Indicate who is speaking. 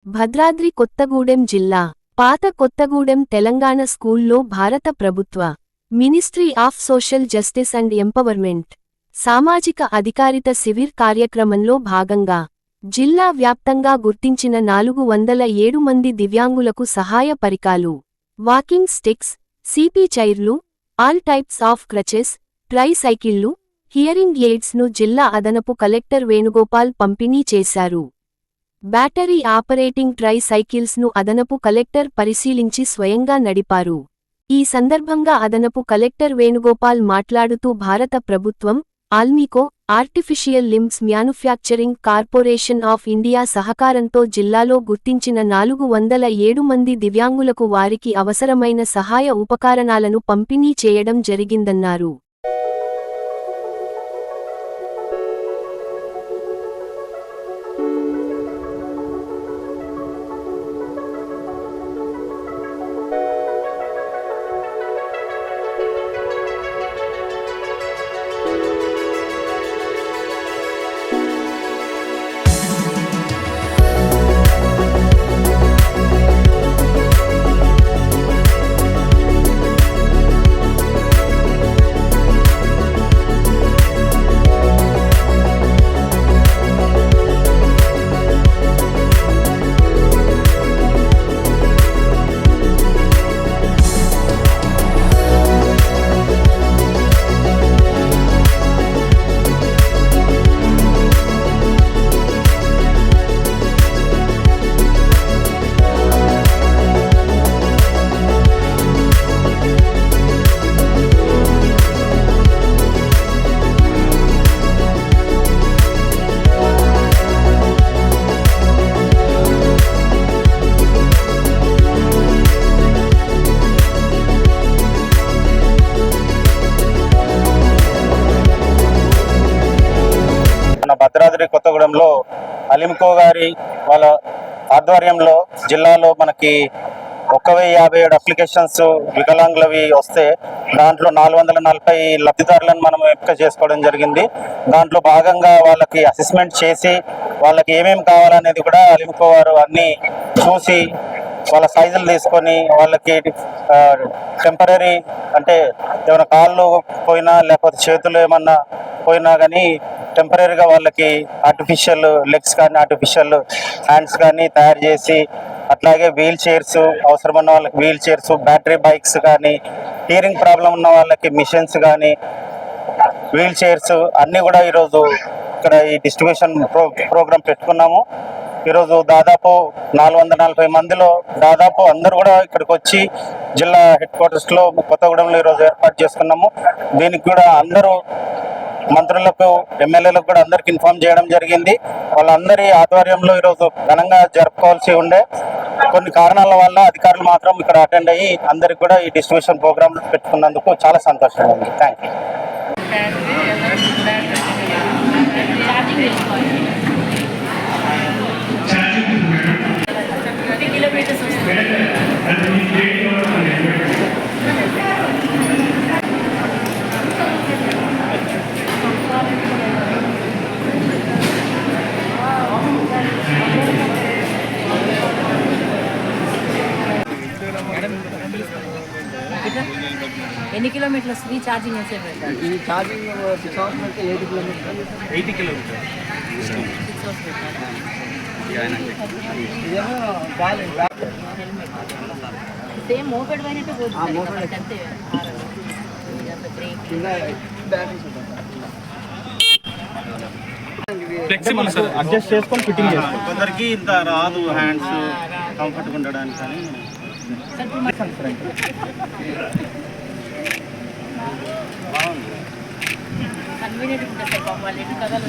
Speaker 1: భద్రాద్రి కొత్తగూడెం జిల్లా పాత కొత్తగూడెం తెలంగాణ స్కూల్లో భారత ప్రభుత్వ ministry of social justice and empowerment సామాజిక అధికారిత శిబిర్ కార్యక్రమంలో భాగంగా జిల్లా వ్యాప్తంగా గుర్తించిన 407 మంది దివ్యాంగులకు సహాయ పరికాలు, వాకింగ్ స్టిక్స్, సిపి చైర్లు, ఆల్ టైప్స్ ఆఫ్ క్రచెస్, ట్రై సైకిళ్లు, హియరింగ్ ఎయిడ్స్ ను జిల్లా అదనపు కలెక్టర్ వేణుగోపాల్ పంపిణీ చేశారు. బ్యాటరీ ఆపరేటింగ్ ట్రై సైకిల్స్ ను అదనపు కలెక్టర్ పరిశీలించి స్వయంగా నడిపారు. ఈ సందర్భంగా అదనపు కలెక్టర్ వేణుగోపాల్ మాట్లాడుతూ భారత ప్రభుత్వం, ALIMCO, artificial limbs manufacturing corporation of India సహకారంతో జిల్లాలో గుర్తించిన 407 మంది దివ్యాంగులకు వారికి అవసరమైన సహాయ ఉపకరణాలను పంపిణీ చేయడం జరిగిందన్నారు.
Speaker 2: భద్రాద్రి కొత్తగూడెంలో అలింకో గారి వాళ్ళ ఆధ్వర్యంలో జిల్లాలో మనకి 1057 అప్లికేషన్స్ వికలాంగులవి వస్తే దాంట్లో 440 లబ్ధిదారులను మనం ఎంపిక చేసుకోవడం జరిగింది. దాంట్లో భాగంగా వాళ్ళకి అసెస్మెంట్ చేసి వాళ్ళకి ఏమేమి కావాలనేది కూడా అలింకో వారు అన్నీ చూసి వాళ్ళ సైజులు తీసుకొని వాళ్ళకి టెంపరీ అంటే ఏమైనా కాళ్ళు పోయినా లేకపోతే చేతులు ఏమన్నా పోయినా కానీ టెంపరీగా వాళ్ళకి ఆర్టిఫిషియల్ లెగ్స్ కానీ ఆర్టిఫిషియల్ హ్యాండ్స్ కానీ తయారు చేసి, అట్లాగే వీల్ చైర్స్ అవసరమైన వాళ్ళకి వీల్ చైర్స్, బ్యాటరీ బైక్స్ కానీ, హియరింగ్ ప్రాబ్లం ఉన్న వాళ్ళకి మిషన్స్ కానీ, వీల్ చైర్స్ అన్నీ కూడా ఈరోజు ఇక్కడ ఈ డిస్ట్రిబ్యూషన్ ప్రోగ్రామ్ పెట్టుకున్నాము. ఈరోజు దాదాపు 440 మందిలో దాదాపు అందరూ కూడా ఇక్కడికి వచ్చి జిల్లా హెడ్ క్వార్టర్స్లో కొత్తగూడెంలో ఈరోజు ఏర్పాటు చేసుకున్నాము. దీనికి కూడా అందరూ మంత్రులకు, ఎమ్మెల్యేలకు కూడా అందరికి ఇన్ఫార్మ్ చేయడం జరిగింది. వాళ్ళందరి ఆధ్వర్యంలో ఈరోజు ఘనంగా జరుపుకోవాల్సి ఉండే కొన్ని కారణాల వల్ల అధికారులు మాత్రం ఇక్కడ అటెండ్ అయ్యి అందరికి కూడా ఈ డిస్ట్రిబ్యూషన్ ప్రోగ్రామ్ పెట్టుకున్నందుకు చాలా సంతోషంగా ఉంది. Thank you.
Speaker 3: ఎన్ని కిలోమీటర్లు ఫ్రీ ఛార్జింగ్
Speaker 4: ఈ ఛార్జింగ్ 6 అవర్స్ అంటే 80 కిలోమీటర్స్
Speaker 3: సేమ్ మోపెడ్ అయినట్టు
Speaker 2: ఫ్లెక్సిబుల్ సార్, అడ్జస్ట్ చేసుకొని ఫిట్టింగ్ చేసుకోవాలి. కొందరికి ఇంత రాదు హ్యాండ్స్ కంఫర్ట్గా ఉండడానికి కానీ
Speaker 3: కన్వీనియంట్ ఉంటుంది సార్. వాళ్ళు ఎన్ని కథలు